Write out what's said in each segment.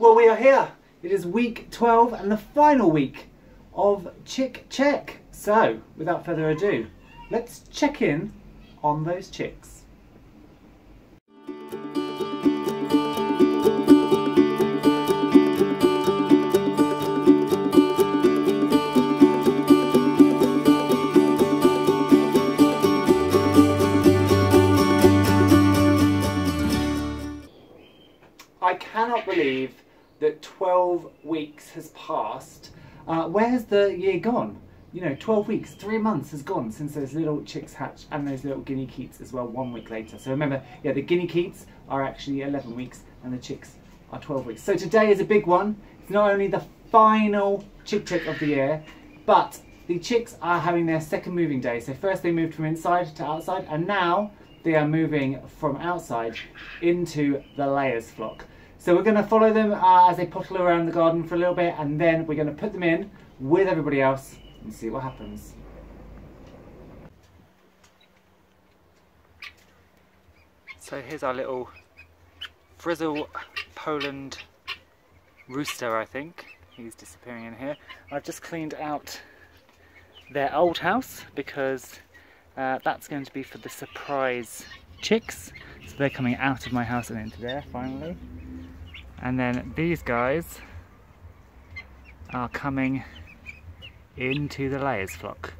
Well, we are here. It is week 12 and the final week of Chick Check. So, without further ado, let's check in on those chicks. I cannot believe that 12 weeks has passed. Where has the year gone? You know, 12 weeks, 3 months has gone since those little chicks hatched, and those little guinea keats as well 1 week later. So remember, yeah, the guinea keats are actually 11 weeks and the chicks are 12 weeks. So today is a big one. It's not only the final chick check of the year, but the chicks are having their second moving day. So first they moved from inside to outside, and now they are moving from outside into the layers flock. So we're going to follow them as they pottle around the garden for a little bit, and then we're going to put them in with everybody else and see what happens. So here's our little Frizzle Poland rooster, I think. He's disappearing in here. I've just cleaned out their old house because that's going to be for the surprise chicks. So they're coming out of my house and into there finally. And then these guys are coming into the layers flock.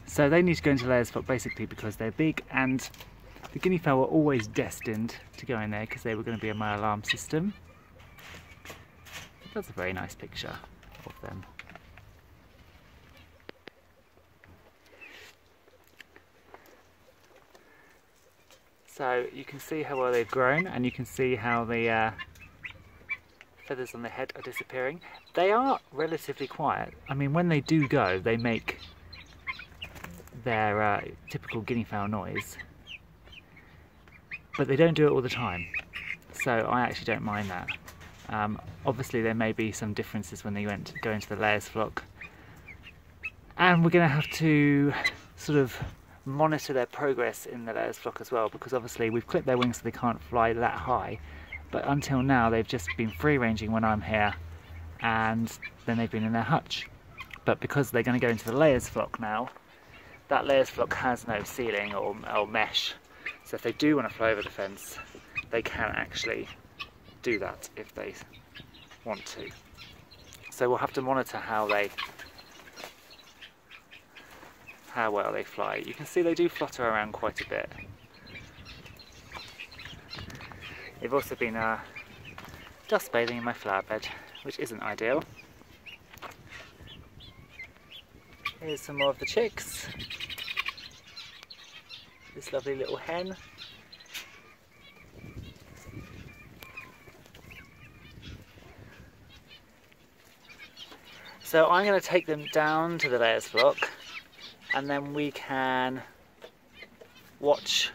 So they need to go into layers flock basically because they're big, and the guinea fowl were always destined to go in there because they were going to be a my alarm system. That's a very nice picture of them. So you can see how well they've grown, and you can see how the feathers on their head are disappearing. They are relatively quiet. I mean, when they do go, they make their typical guinea fowl noise, but they don't do it all the time. So I actually don't mind that. Obviously there may be some differences when they go into the layers flock, and we're going to have to sort of monitor their progress in the layers flock as well, because obviously we've clipped their wings so they can't fly that high, but until now they've just been free ranging when I'm here, and then they've been in their hutch. But because they're going to go into the layers flock now, that layers flock has no ceiling or mesh, so if they do want to fly over the fence they can actually do that if they want to. So we'll have to monitor how well they fly. You can see they do flutter around quite a bit. They've also been dust bathing in my flower bed, which isn't ideal. Here's some more of the chicks. This lovely little hen. So I'm going to take them down to the layers flock, and then we can watch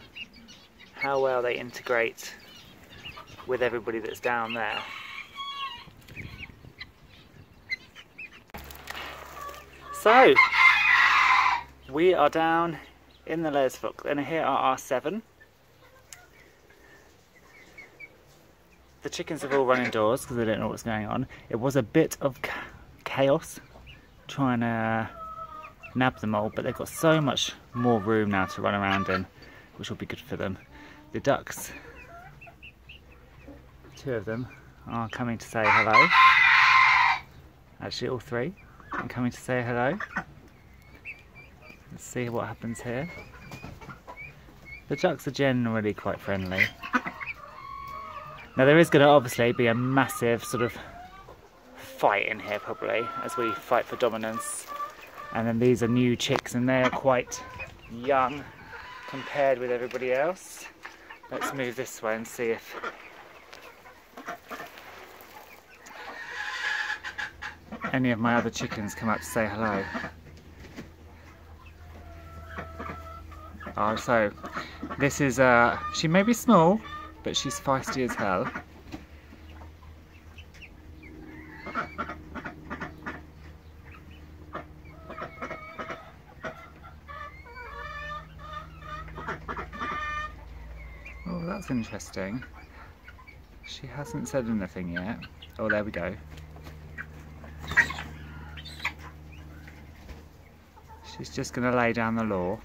how well they integrate with everybody that's down there. So we are down in the layers flock, and here are our 7. The chickens have all run indoors because they don't know what's going on. It was a bit of chaos trying to nab them all, but they've got so much more room now to run around in, which will be good for them. The ducks, 2 of them, are coming to say hello. Actually all 3 are coming to say hello. Let's see what happens here. The ducks are generally quite friendly. Now there is going to obviously be a massive sort of fight in here probably as we fight for dominance. And then these are new chicks and they're quite young compared with everybody else. Let's move this way and see if any of my other chickens come up to say hello. Oh, so this is she may be small, but she's feisty as hell. Oh, that's interesting. She hasn't said anything yet. Oh, there we go. She's just going to lay down the law.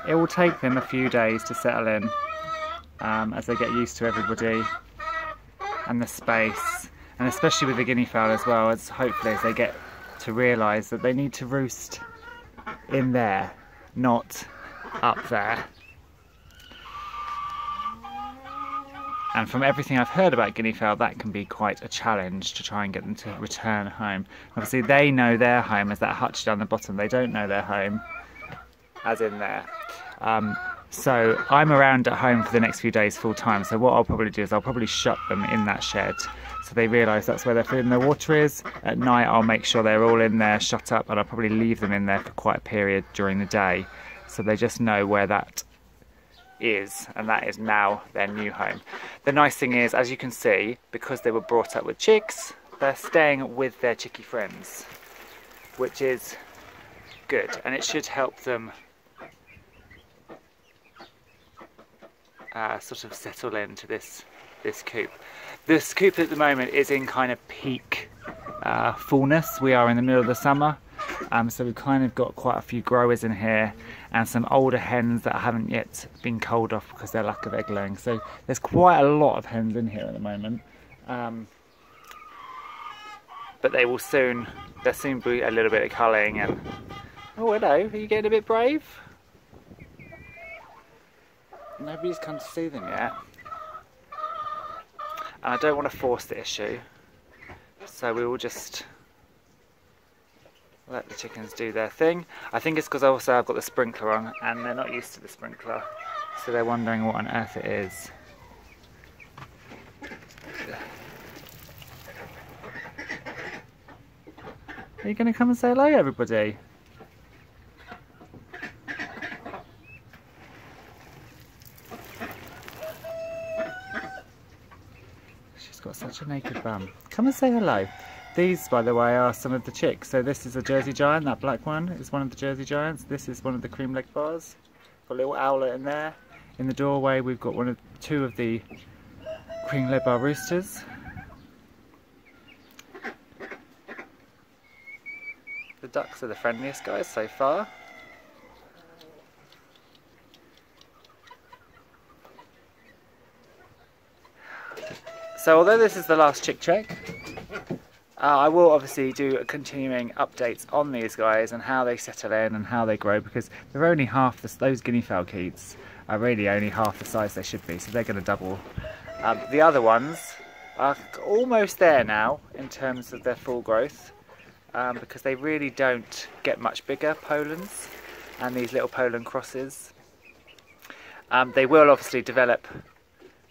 It will take them a few days to settle in as they get used to everybody and the space, and especially with the guinea fowl as well, as hopefully as they get to realise that they need to roost in there, not up there. And from everything I've heard about guinea fowl, that can be quite a challenge to try and get them to return home. Obviously they know their home as that hutch down the bottom. They don't know their home as in there. So I'm around at home for the next few days full time. So what I'll probably do is I'll probably shut them in that shed so they realise that's where their food and their water is. At night I'll make sure they're all in there shut up, and I'll probably leave them in there for quite a period during the day so they just know where that is, and that is now their new home. The nice thing is, as you can see, because they were brought up with chicks, they're staying with their chickie friends, which is good, and it should help them sort of settle into this coop. This coop at the moment is in kind of peak fullness. We are in the middle of the summer, so we've kind of got quite a few growers in here and some older hens that haven't yet been culled off because of their lack of egg laying. So there's quite a lot of hens in here at the moment, but they will soon, there'll soon be a little bit of culling. And oh, hello, are you getting a bit brave? Nobody's come to see them yet, and I don't want to force the issue, so we will just let the chickens do their thing. I think it's because also I've got the sprinkler on and they're not used to the sprinkler, so they're wondering what on earth it is. Are you going to come and say hello, everybody? She's got such a naked bum. Come and say hello. These, by the way, are some of the chicks. So this is a Jersey Giant, that black one is one of the Jersey Giants. This is one of the cream leg bars. Got a little owlet in there. In the doorway we've got two of the cream leg bar roosters. The ducks are the friendliest guys so far. So although this is the last chick check, I will obviously do continuing updates on these guys and how they settle in and how they grow, because they're only half those guinea fowl kids are really only half the size they should be, so they're going to double. The other ones are almost there now in terms of their full growth, because they really don't get much bigger, Polands and these little Poland crosses. They will obviously develop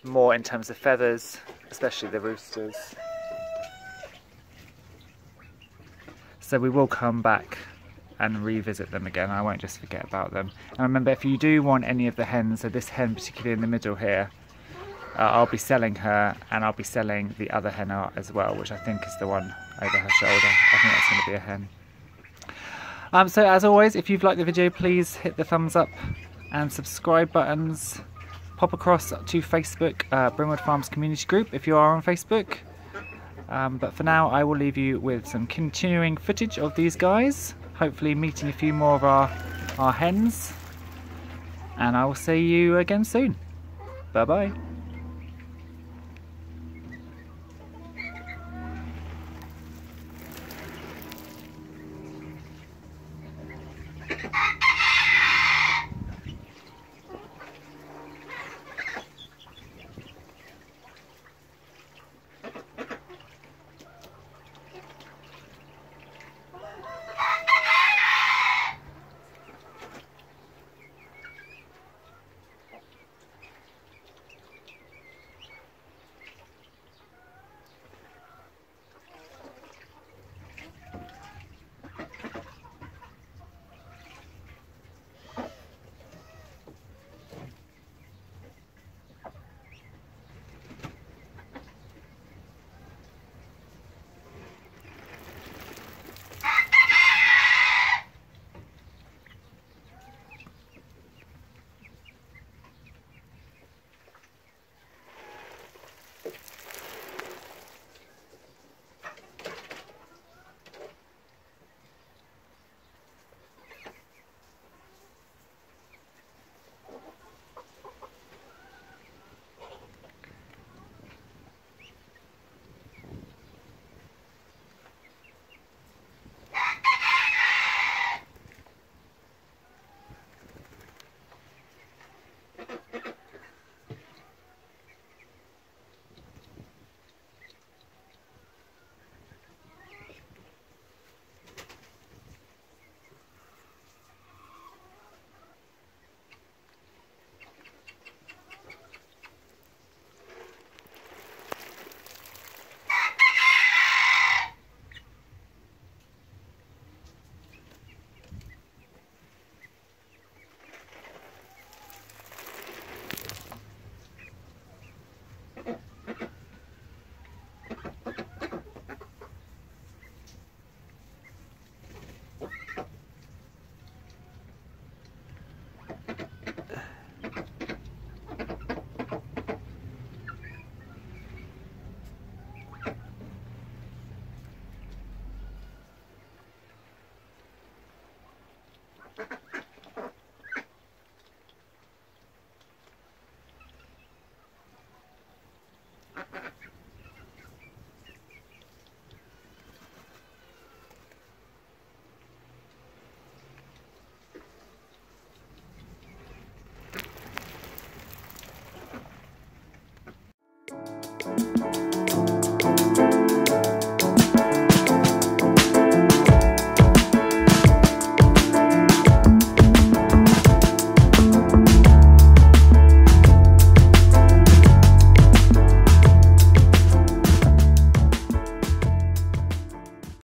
more in terms of feathers, especially the roosters. So we will come back and revisit them again. I won't just forget about them. And remember, if you do want any of the hens, so this hen particularly in the middle here, I'll be selling her, and I'll be selling the other hen out as well, which I think is the one over her shoulder. I think that's going to be a hen. So as always, if you've liked the video, please hit the thumbs up and subscribe buttons. Pop across to Facebook, Brimwood Farm's community group, if you are on Facebook. But for now, I will leave you with some continuing footage of these guys, hopefully meeting a few more of our hens, and I will see you again soon. Bye bye.